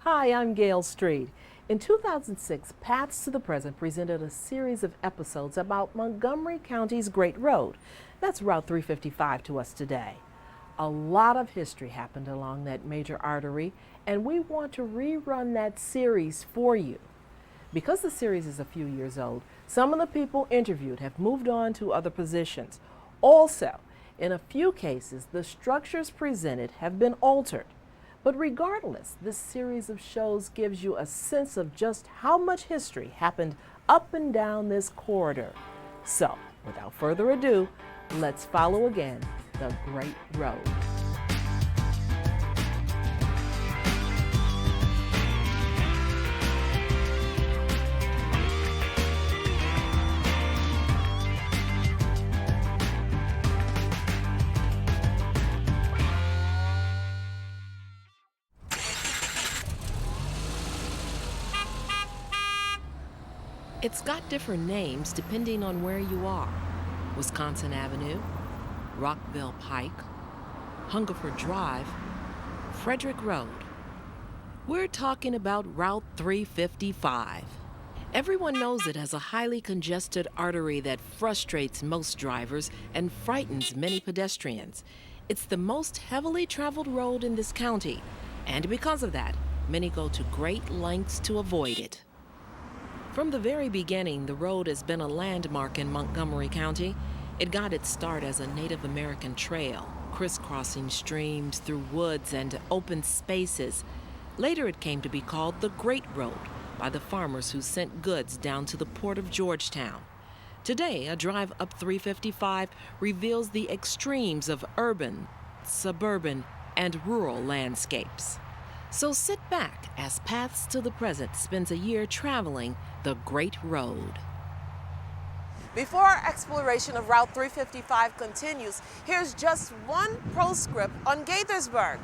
Hi, I'm Gail Street. In 2006, Paths to the Present presented a series of episodes about Montgomery County's Great Road. That's Route 355 to us today. A lot of history happened along that major artery, and we want to rerun that series for you. Because the series is a few years old, some of the people interviewed have moved on to other positions. Also, in a few cases, the structures presented have been altered. But regardless, this series of shows gives you a sense of just how much history happened up and down this corridor. So, without further ado, let's follow again the Great Road. It's got different names depending on where you are. Wisconsin Avenue, Rockville Pike, Hungerford Drive, Frederick Road. We're talking about Route 355. Everyone knows it as a highly congested artery that frustrates most drivers and frightens many pedestrians. It's the most heavily traveled road in this county, and because of that, many go to great lengths to avoid it. From the very beginning, the road has been a landmark in Montgomery County. It got its start as a Native American trail, crisscrossing streams through woods and open spaces. Later it came to be called the Great Road by the farmers who sent goods down to the port of Georgetown. Today, a drive up 355 reveals the extremes of urban, suburban, and rural landscapes. So sit back as Paths to the Present spends a year traveling the Great Road. Before our exploration of Route 355 continues, here's just one proscript on Gaithersburg.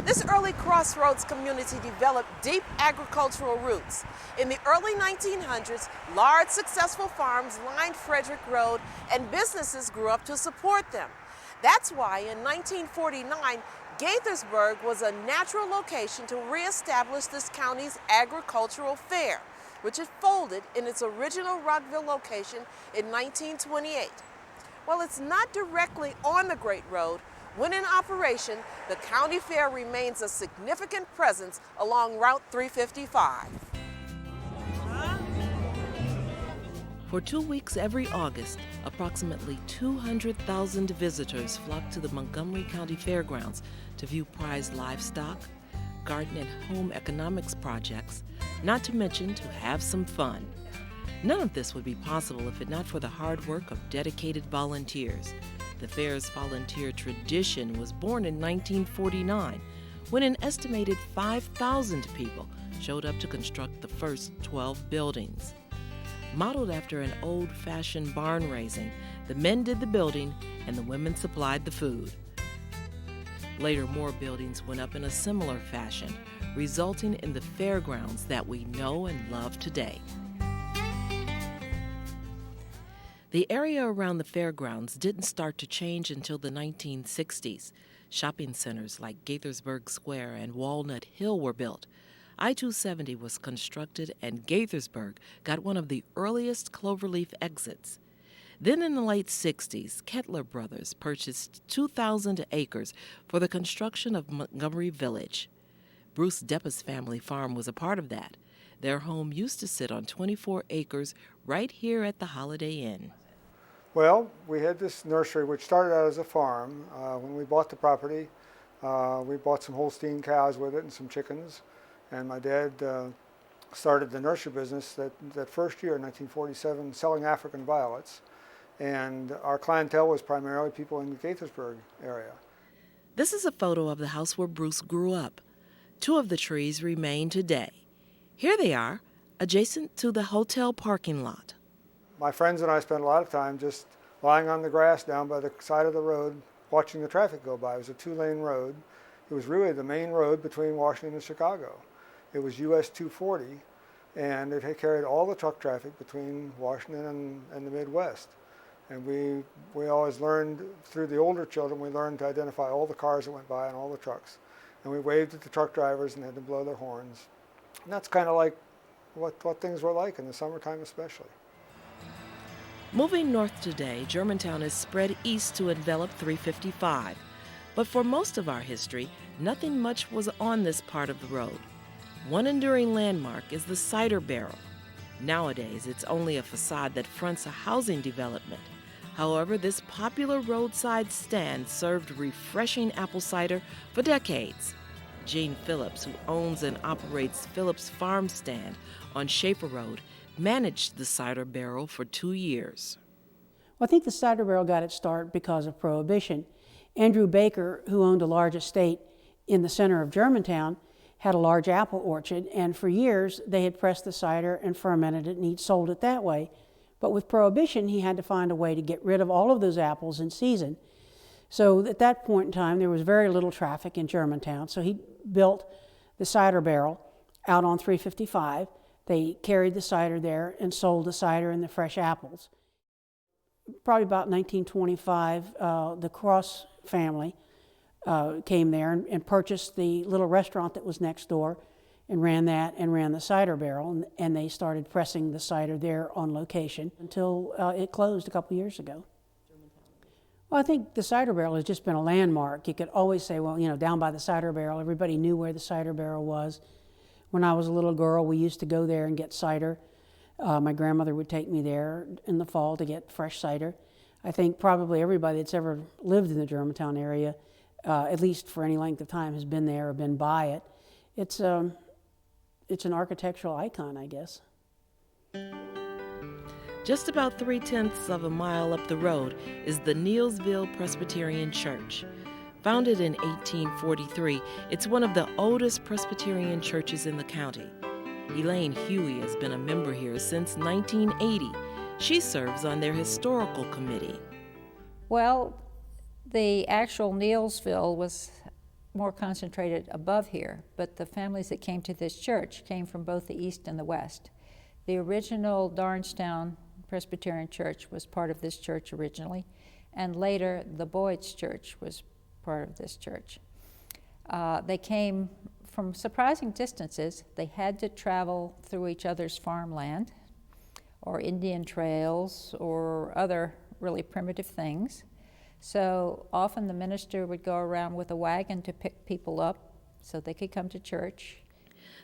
This early crossroads community developed deep agricultural roots. In the early 1900s, large successful farms lined Frederick Road and businesses grew up to support them. That's why in 1949, Gaithersburg was a natural location to reestablish this county's agricultural fair, which had folded in its original Rockville location in 1928. While it's not directly on the Great Road, when in operation, the county fair remains a significant presence along Route 355. For 2 weeks every August, approximately 200,000 visitors flock to the Montgomery County Fairgrounds to view prized livestock, garden and home economics projects, not to mention to have some fun. None of this would be possible if it not for the hard work of dedicated volunteers. The fair's volunteer tradition was born in 1949, when an estimated 5,000 people showed up to construct the first 12 buildings. Modeled after an old-fashioned barn raising, the men did the building and the women supplied the food. Later, more buildings went up in a similar fashion, resulting in the fairgrounds that we know and love today. The area around the fairgrounds didn't start to change until the 1960s. Shopping centers like Gaithersburg Square and Walnut Hill were built. I-270 was constructed, and Gaithersburg got one of the earliest cloverleaf exits. Then in the late 60s, Kettler Brothers purchased 2,000 acres for the construction of Montgomery Village. Bruce Deppa's family farm was a part of that. Their home used to sit on 24 acres right here at the Holiday Inn. Well, we had this nursery which started out as a farm. When we bought the property, we bought some Holstein cows with it and some chickens. And my dad started the nursery business that first year in 1947 selling African violets. And our clientele was primarily people in the Gaithersburg area. This is a photo of the house where Bruce grew up. 2 of the trees remain today. Here they are, adjacent to the hotel parking lot. My friends and I spent a lot of time just lying on the grass down by the side of the road, watching the traffic go by. It was a 2-lane road. It was really the main road between Washington and Chicago. It was US 240, and it had carried all the truck traffic between Washington and the Midwest. And we always learned, through the older children, we learned to identify all the cars that went by and all the trucks. And we waved at the truck drivers and had to blow their horns. And that's kind of like what things were like in the summertime especially. Moving north today, Germantown is spread east to envelop 355. But for most of our history, nothing much was on this part of the road. One enduring landmark is the cider barrel. Nowadays, it's only a facade that fronts a housing development. However, this popular roadside stand served refreshing apple cider for decades. Gene Phillips, who owns and operates Phillips Farm Stand on Schaefer Road, managed the cider barrel for 2 years. Well, I think the cider barrel got its start because of Prohibition. Andrew Baker, who owned a large estate in the center of Germantown, had a large apple orchard, and for years they had pressed the cider and fermented it, and he'd sold it that way. But with Prohibition, he had to find a way to get rid of all of those apples in season. So at that point in time, there was very little traffic in Germantown, so he built the cider barrel out on 355. They carried the cider there and sold the cider and the fresh apples. Probably about 1925, the Cross family came there and purchased the little restaurant that was next door and ran that and ran the cider barrel, and they started pressing the cider there on location until it closed a couple years ago. Well, I think the cider barrel has just been a landmark. You could always say, well, you know, down by the cider barrel, everybody knew where the cider barrel was. When I was a little girl, we used to go there and get cider. My grandmother would take me there in the fall to get fresh cider. I think probably everybody that's ever lived in the Germantown area, at least for any length of time, has been there or been by it. It's an architectural icon, I guess. Just about 3/10 of a mile up the road is the Neilsville Presbyterian Church. Founded in 1843, it's one of the oldest Presbyterian churches in the county. Elaine Huey has been a member here since 1980. She serves on their historical committee. Well, the actual Neilsville was more concentrated above here, but the families that came to this church came from both the east and the west. The original Darnestown Presbyterian Church was part of this church originally, and later the Boyd's Church was part of this church. They came from surprising distances. They had to travel through each other's farmland or Indian trails or other really primitive things. So often the minister would go around with a wagon to pick people up so they could come to church.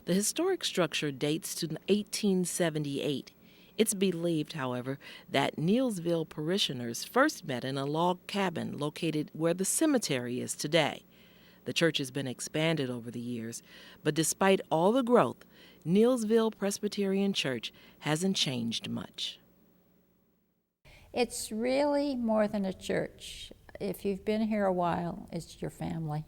The historic structure dates to 1878. It's believed, however, that Neilsville parishioners first met in a log cabin located where the cemetery is today. The church has been expanded over the years, but despite all the growth, Neilsville Presbyterian Church hasn't changed much. It's really more than a church. If you've been here a while, it's your family.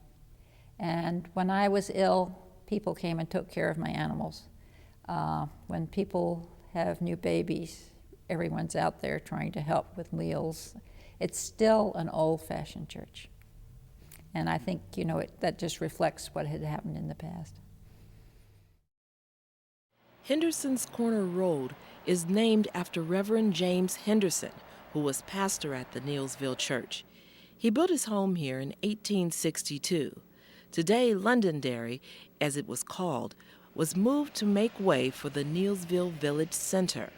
And when I was ill, people came and took care of my animals. When people have new babies, everyone's out there trying to help with meals. It's still an old-fashioned church. And I think, you know, that just reflects what had happened in the past. Henderson's Corner Road is named after Reverend James Henderson, who was pastor at the Neilsville Church. He built his home here in 1862. Today, Londonderry, as it was called, was moved to make way for the Neilsville Village Center.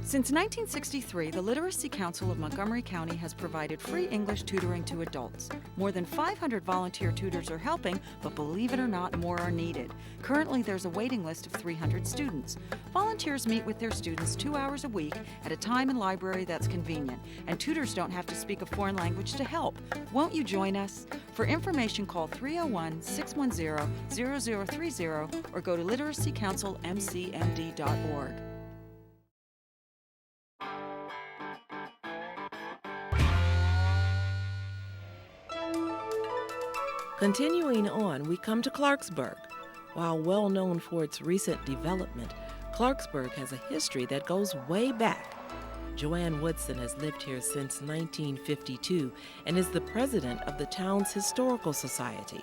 Since 1963, the Literacy Council of Montgomery County has provided free English tutoring to adults. More than 500 volunteer tutors are helping, but believe it or not, more are needed. Currently, there's a waiting list of 300 students. Volunteers meet with their students 2 hours a week at a time and library that's convenient, and tutors don't have to speak a foreign language to help. Won't you join us? For information, call 301-610-0030 or go to literacycouncilmcmd.org. Continuing on, we come to Clarksburg. While well known for its recent development, Clarksburg has a history that goes way back. Joanne Woodson has lived here since 1952 and is the president of the town's historical society.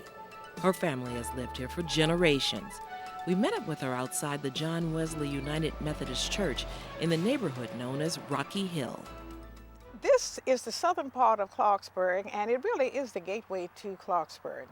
Her family has lived here for generations. We met up with her outside the John Wesley United Methodist Church in the neighborhood known as Rocky Hill. This is the southern part of Clarksburg, and it really is the gateway to Clarksburg.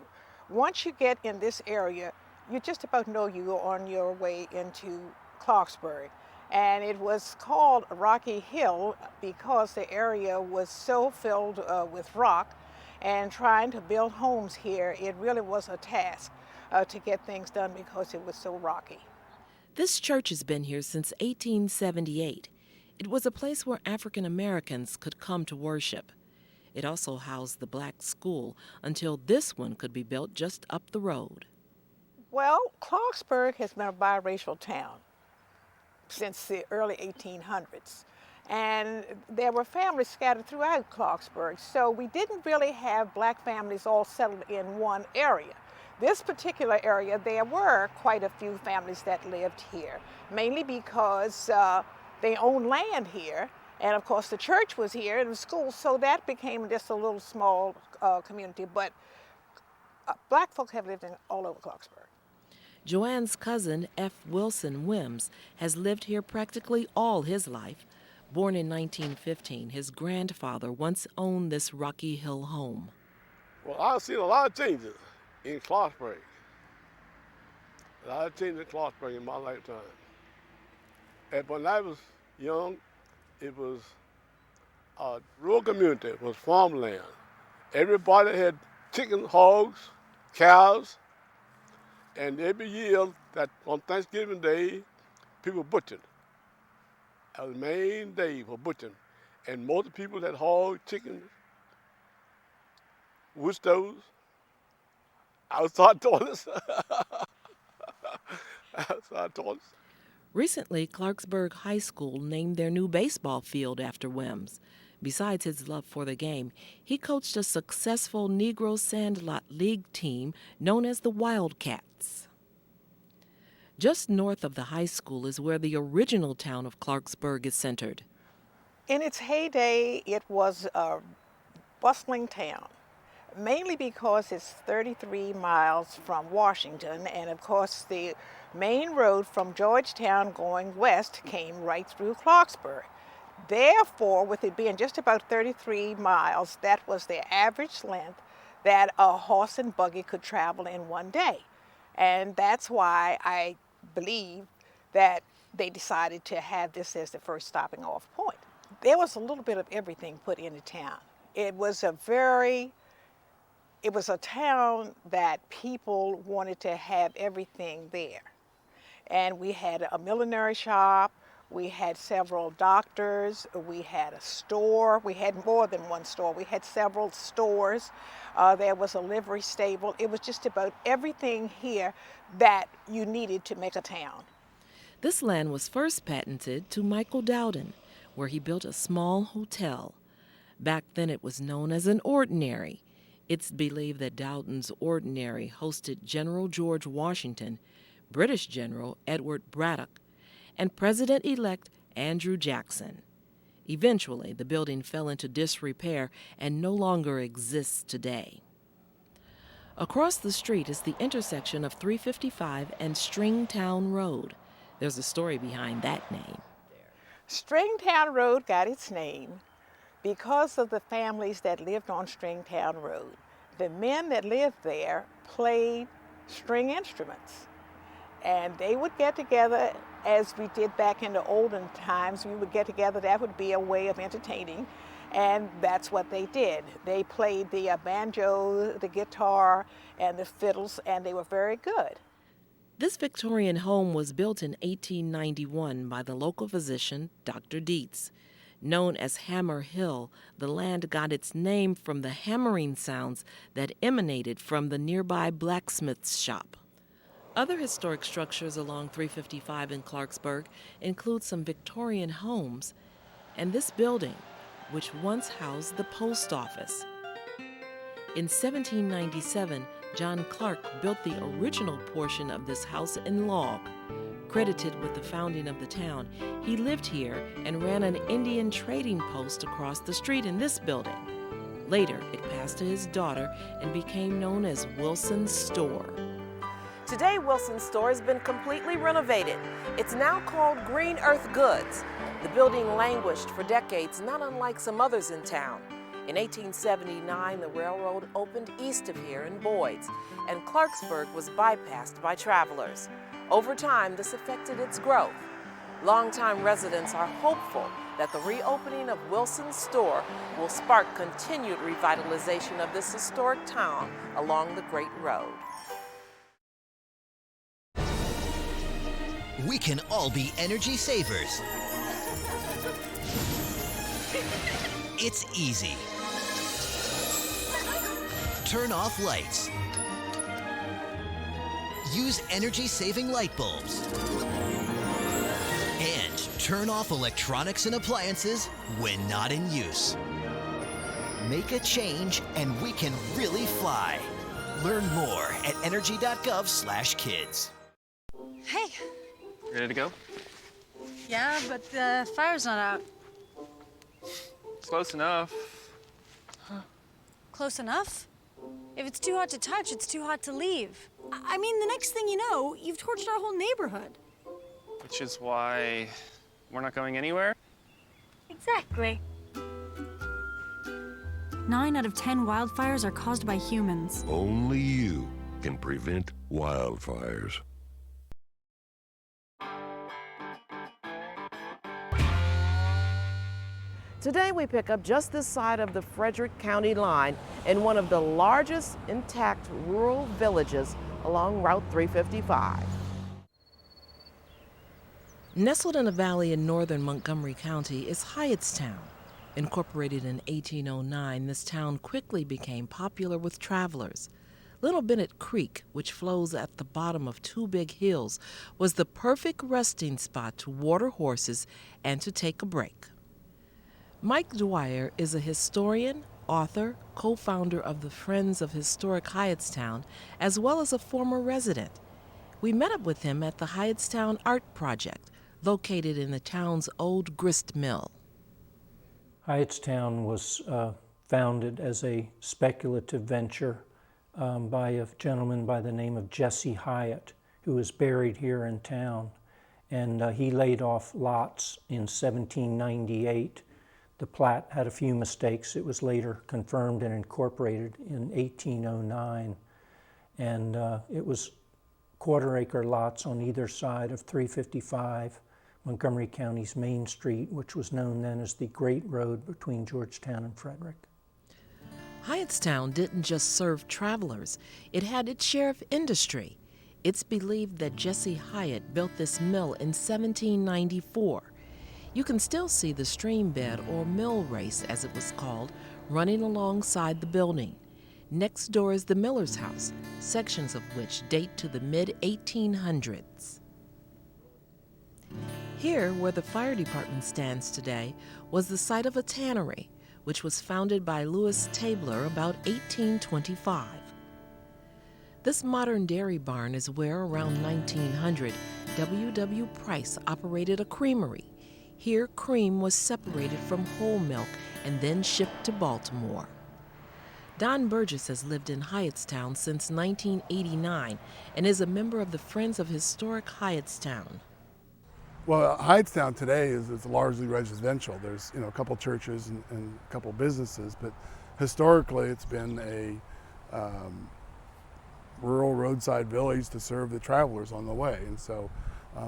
Once you get in this area, you just about know you were on your way into Clarksburg. And it was called Rocky Hill because the area was so filled with rock, and trying to build homes here, it really was a task to get things done because it was so rocky. This church has been here since 1878. It was a place where African Americans could come to worship. It also housed the black school until this one could be built just up the road. Well, Clarksburg has been a biracial town since the early 1800s. And there were families scattered throughout Clarksburg, so we didn't really have black families all settled in one area. This particular area, there were quite a few families that lived here, mainly because they owned land here, and of course the church was here and the school, so that became just a little small community, but black folk have lived all over Clarksburg. Joanne's cousin, F. Wilson Wims, has lived here practically all his life. Born in 1915, his grandfather once owned this Rocky Hill home. Well, I've seen a lot of changes in Clarksburg. A lot of changes in Clarksburg in my lifetime. And when I was young, it was a rural community, it was farmland. Everybody had chickens, hogs, cows, and every year that on Thanksgiving Day, people butchered. That was the main day for butchering. And most people that hog, chickens, wood stoves, outside toilets. Outside toilets. Recently, Clarksburg High School named their new baseball field after Wims. Besides his love for the game, he coached a successful Negro Sandlot League team known as the Wildcats. Just north of the high school is where the original town of Clarksburg is centered. In its heyday, it was a bustling town, mainly because it's 33 miles from Washington, and of course the main road from Georgetown going west came right through Clarksburg. Therefore, with it being just about 33 miles, that was the average length that a horse and buggy could travel in one day. And that's why I believe that they decided to have this as the first stopping off point. There was a little bit of everything put into town. It was a town that people wanted to have everything there. And we had a millinery shop, we had several doctors, we had a store, we had more than one store, we had several stores, there was a livery stable. It was just about everything here that you needed to make a town. This land was first patented to Michael Dowden, where he built a small hotel. Back then it was known as an ordinary. It's believed that Dowden's ordinary hosted General George Washington, British General Edward Braddock, and President-elect Andrew Jackson. Eventually, the building fell into disrepair and no longer exists today. Across the street is the intersection of 355 and Stringtown Road. There's a story behind that name. Stringtown Road got its name because of the families that lived on Stringtown Road. The men that lived there played string instruments, and they would get together, as we did back in the olden times. We would get together, that would be a way of entertaining, and that's what they did. They played the banjo, the guitar, and the fiddles, and they were very good. This Victorian home was built in 1891 by the local physician, Dr. Dietz. Known as Hammer Hill, the land got its name from the hammering sounds that emanated from the nearby blacksmith's shop. Other historic structures along 355 in Clarksburg include some Victorian homes and this building, which once housed the post office. In 1797, John Clark built the original portion of this house in log. Credited with the founding of the town, he lived here and ran an Indian trading post across the street in this building. Later, it passed to his daughter and became known as Wilson's Store. Today, Wilson's Store has been completely renovated. It's now called Green Earth Goods. The building languished for decades, not unlike some others in town. In 1879, the railroad opened east of here in Boyd's, and Clarksburg was bypassed by travelers. Over time, this affected its growth. Longtime residents are hopeful that the reopening of Wilson's store will spark continued revitalization of this historic town along the Great Road. We can all be energy savers. It's easy. Turn off lights. Use energy-saving light bulbs. And turn off electronics and appliances when not in use. Make a change and we can really fly. Learn more at energy.gov/kids. Hey. Ready to go? Yeah, but the fire's not out. It's close enough. Close enough? If it's too hot to touch, it's too hot to leave. I mean, the next thing you know, you've torched our whole neighborhood. Which is why we're not going anywhere? Exactly. 9 out of 10 wildfires are caused by humans. Only you can prevent wildfires. Today we pick up just this side of the Frederick County line in one of the largest intact rural villages along Route 355. Nestled in a valley in northern Montgomery County is Hyattstown. Incorporated in 1809, this town quickly became popular with travelers. Little Bennett Creek, which flows at the bottom of 2 big hills, was the perfect resting spot to water horses and to take a break. Mike Dwyer is a historian, author, co-founder of the Friends of Historic Hyattstown, as well as a former resident. We met up with him at the Hyattstown Art Project, located in the town's old grist mill. Hyattstown was founded as a speculative venture by a gentleman by the name of Jesse Hyatt, who is buried here in town. And he laid off lots in 1798. The plat had a few mistakes. It was later confirmed and incorporated in 1809. And it was quarter-acre lots on either side of 355, Montgomery County's Main Street, which was known then as the Great Road between Georgetown and Frederick. Hyattstown didn't just serve travelers. It had its share of industry. It's believed that Jesse Hyatt built this mill in 1794. You can still see the stream bed, or mill race as it was called, running alongside the building. Next door is the miller's house, sections of which date to the mid-1800s. Here, where the fire department stands today, was the site of a tannery, which was founded by Louis Tabler about 1825. This modern dairy barn is where, around 1900, W.W. Price operated a creamery. Here, cream was separated from whole milk and then shipped to Baltimore. Don Burgess has lived in Hyattstown since 1989 and is a member of the Friends of Historic Hyattstown. Well, Hyattstown today is largely residential. There's a couple churches and a couple businesses, but historically it's been a rural roadside village to serve the travelers on the way. And so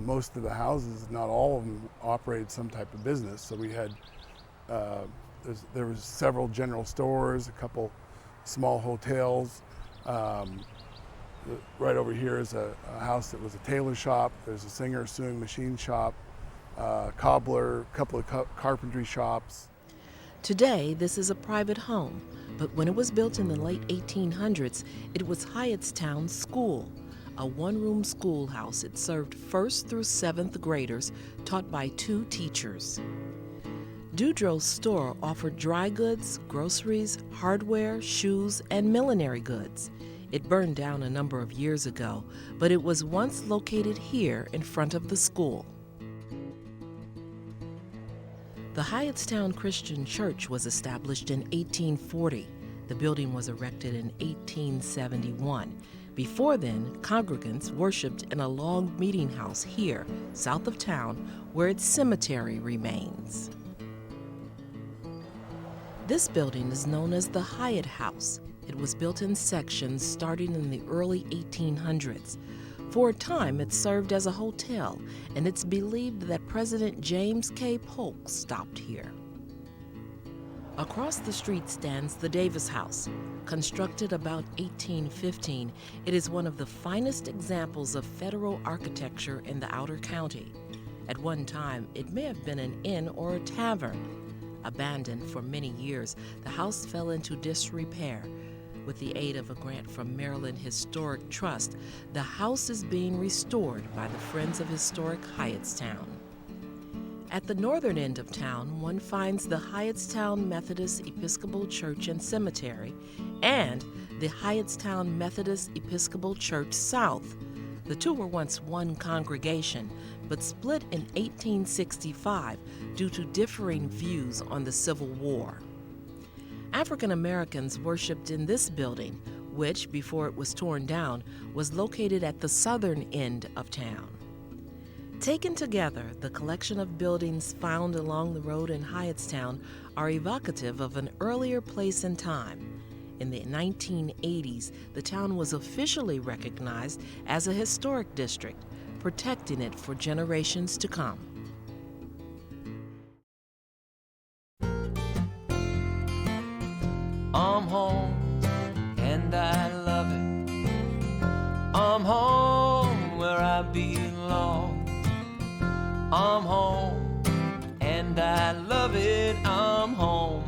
most of the houses, not all of them, operated some type of business. So we had, there was several general stores, a couple small hotels. Right over here is a house that was a tailor shop. There's a Singer sewing machine shop, cobbler, a couple of carpentry shops. Today, this is a private home, but when it was built in the late 1800s, it was Hyattstown School, a one-room schoolhouse. It served 1st through 7th graders, taught by 2 teachers. Dudrow's store offered dry goods, groceries, hardware, shoes, and millinery goods. It burned down a number of years ago, but it was once located here in front of the school. The Hyattstown Christian Church was established in 1840. The building was erected in 1871. Before then, congregants worshiped in a long meeting house here, south of town, where its cemetery remains. This building is known as the Hyatt House. It was built in sections starting in the early 1800s. For a time, it served as a hotel, and it's believed that President James K. Polk stopped here. Across the street stands the Davis House. Constructed about 1815, it is one of the finest examples of federal architecture in the outer county. At one time, it may have been an inn or a tavern. Abandoned for many years, the house fell into disrepair. With the aid of a grant from Maryland Historic Trust, the house is being restored by the Friends of Historic Hyattstown. At the northern end of town, one finds the Hyattstown Methodist Episcopal Church and Cemetery and the Hyattstown Methodist Episcopal Church South. The two were once one congregation, but split in 1865 due to differing views on the Civil War. African Americans worshiped in this building, which, before it was torn down, was located at the southern end of town. Taken together, the collection of buildings found along the road in Hyattstown are evocative of an earlier place and time. In the 1980s, the town was officially recognized as a historic district, protecting it for generations to come. I'm home, and I love it. I'm home where I belong. I'm home, and I love it. I'm home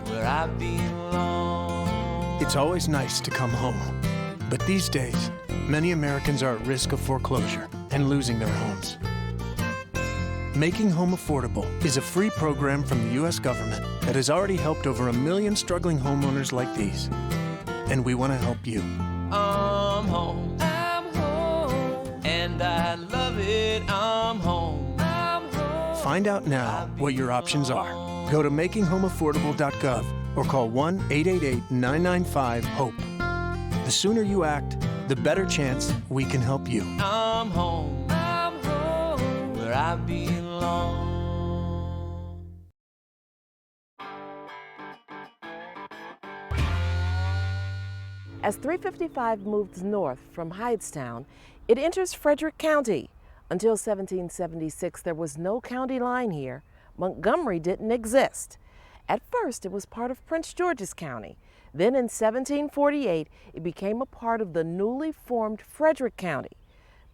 where I belong. It's always nice to come home. But these days, many Americans are at risk of foreclosure and losing their homes. Making Home Affordable is a free program from the U.S. government that has already helped over 1 million struggling homeowners like these. And we want to help you. I'm home, and I love it. I'm home. Find out now what your options are. Go to makinghomeaffordable.gov or call 1-888-995-HOPE. The sooner you act, the better chance we can help you. I'm home where I belong. As 355 moves north from Hyattstown, it enters Frederick County. Until 1776, there was no county line here. Montgomery didn't exist. At first, it was part of Prince George's County. Then in 1748, it became a part of the newly formed Frederick County.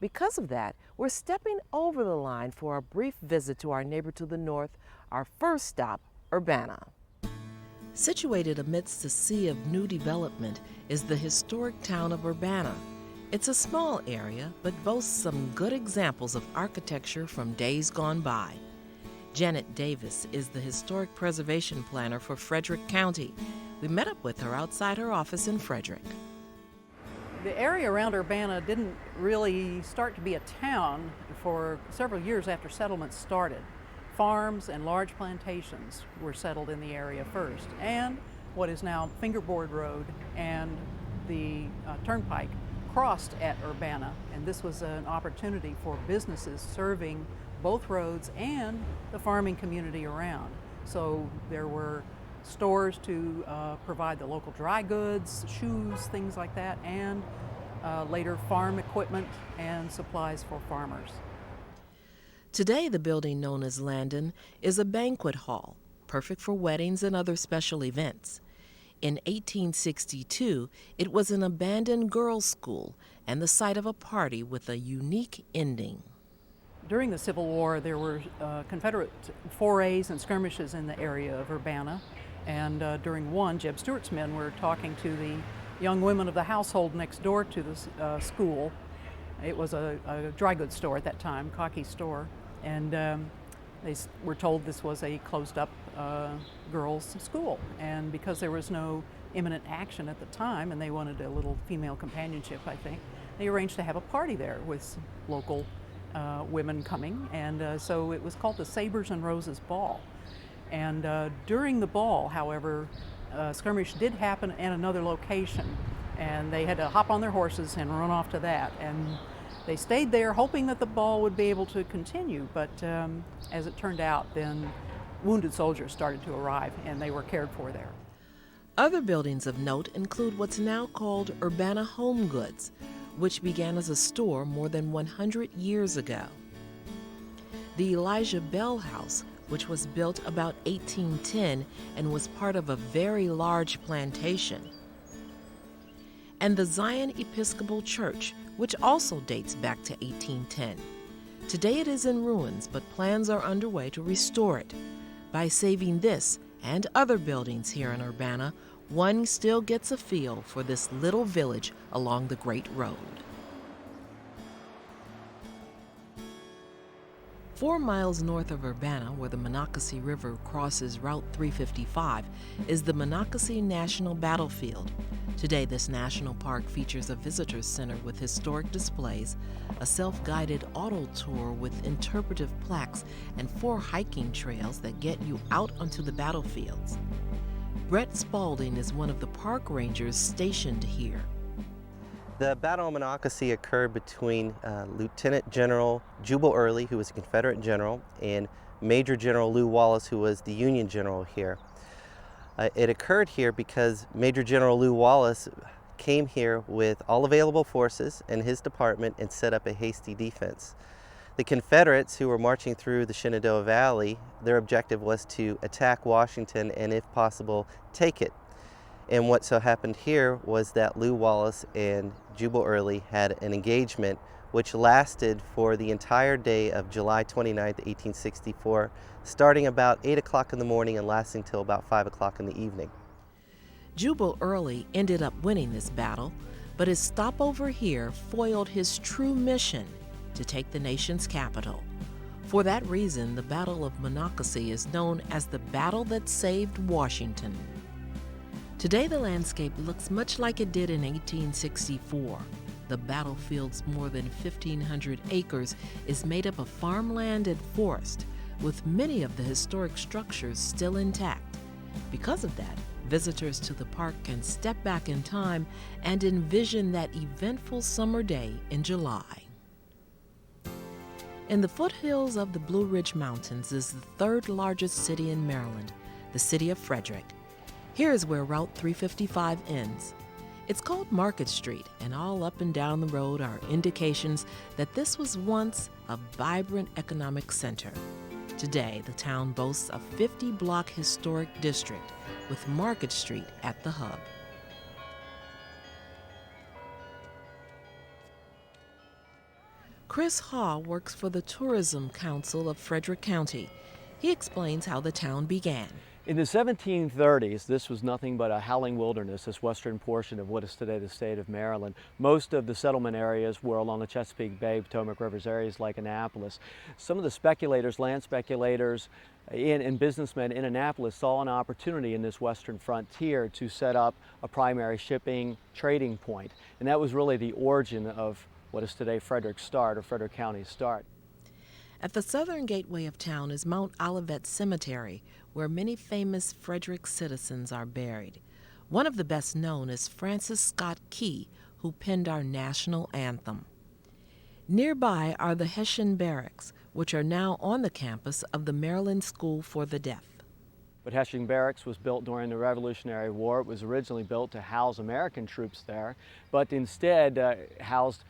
Because of that, we're stepping over the line for a brief visit to our neighbor to the north, our first stop, Urbana. Situated amidst a sea of new development is the historic town of Urbana. It's a small area, but boasts some good examples of architecture from days gone by. Janet Davis is the historic preservation planner for Frederick County. We met up with her outside her office in Frederick. The area around Urbana didn't really start to be a town for several years after settlements started. Farms and large plantations were settled in the area first, and what is now Fingerboard Road and the Turnpike crossed at Urbana, and this was an opportunity for businesses serving both roads and the farming community around. So there were stores to provide the local dry goods, shoes, things like that, and later farm equipment and supplies for farmers. Today, the building known as Landon is a banquet hall, perfect for weddings and other special events. In 1862, it was an abandoned girls' school and the site of a party with a unique ending. During the Civil War, there were Confederate forays and skirmishes in the area of Urbana, and during one, Jeb Stuart's men were talking to the young women of the household next door to the school. It was a dry goods store at that time, Cocky store, and they were told this was a closed-up girls' school. And because there was no imminent action at the time, and they wanted a little female companionship, I think, they arranged to have a party there with local women coming, and so it was called the Sabres and Roses Ball. And during the ball, however, skirmish did happen at another location, and they had to hop on their horses and run off to that. And they stayed there hoping that the ball would be able to continue, but as it turned out, then wounded soldiers started to arrive, and they were cared for there. Other buildings of note include what's now called Urbana Home Goods, which began as a store more than 100 years ago. The Elijah Bell House, which was built about 1810 and was part of a very large plantation. And the Zion Episcopal Church, which also dates back to 1810. Today it is in ruins, but plans are underway to restore it. By saving this and other buildings here in Urbana, one still gets a feel for this little village along the Great Road. 4 miles north of Urbana, where the Monocacy River crosses Route 355, is the Monocacy National Battlefield. Today, this national park features a visitor center with historic displays, a self-guided auto tour with interpretive plaques, and 4 hiking trails that get you out onto the battlefields. Brett Spalding is one of the park rangers stationed here. The Battle of Monocacy occurred between Lieutenant General Jubal Early, who was a Confederate general, and Major General Lew Wallace, who was the Union general here. It occurred here because Major General Lew Wallace came here with all available forces and his department and set up a hasty defense. The Confederates, who were marching through the Shenandoah Valley, their objective was to attack Washington and, if possible, take it. And what so happened here was that Lew Wallace and Jubal Early had an engagement which lasted for the entire day of July 29, 1864, starting about 8 o'clock in the morning and lasting till about 5 o'clock in the evening. Jubal Early ended up winning this battle, but his stopover here foiled his true mission to take the nation's capital. For that reason, the Battle of Monocacy is known as the battle that saved Washington. Today, the landscape looks much like it did in 1864. The battlefield's more than 1,500 acres is made up of farmland and forest, with many of the historic structures still intact. Because of that, visitors to the park can step back in time and envision that eventful summer day in July. In the foothills of the Blue Ridge Mountains is the 3rd largest city in Maryland, the city of Frederick. Here is where Route 355 ends. It's called Market Street, and all up and down the road are indications that this was once a vibrant economic center. Today, the town boasts a 50-block historic district with Market Street at the hub. Chris Haw works for the Tourism Council of Frederick County. He explains how the town began. In the 1730s, this was nothing but a howling wilderness, this western portion of what is today the state of Maryland. Most of the settlement areas were along the Chesapeake Bay, Potomac Rivers areas like Annapolis. Some of the speculators, land speculators, and businessmen in Annapolis saw an opportunity in this western frontier to set up a primary shipping trading point. And that was really the origin of what is today Frederick's start, or Frederick County's start. At the southern gateway of town is Mount Olivet Cemetery, where many famous Frederick citizens are buried. One of the best known is Francis Scott Key, who penned our national anthem. Nearby are the Hessian Barracks, which are now on the campus of the Maryland School for the Deaf. But Hessian Barracks was built during the Revolutionary War. It was originally built to house American troops there, but instead housed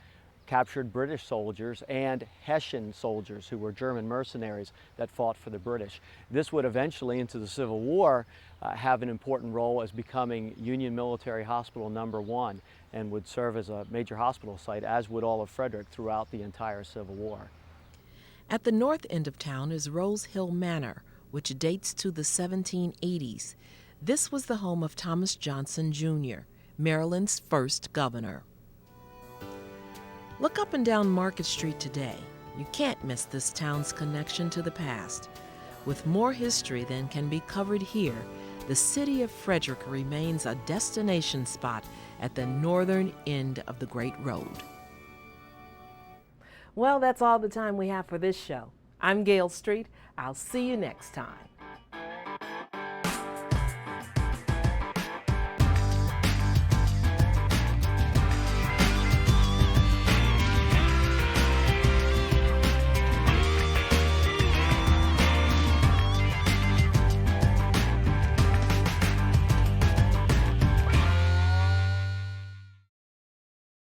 captured British soldiers and Hessian soldiers who were German mercenaries that fought for the British. This would eventually, into the Civil War, have an important role as becoming Union Military Hospital #1 and would serve as a major hospital site, as would all of Frederick throughout the entire Civil War. At the north end of town is Rose Hill Manor, which dates to the 1780s. This was the home of Thomas Johnson, Jr., Maryland's first governor. Look up and down Market Street today. You can't miss this town's connection to the past. With more history than can be covered here, the city of Frederick remains a destination spot at the northern end of the Great Road. Well, that's all the time we have for this show. I'm Gail Street. I'll see you next time.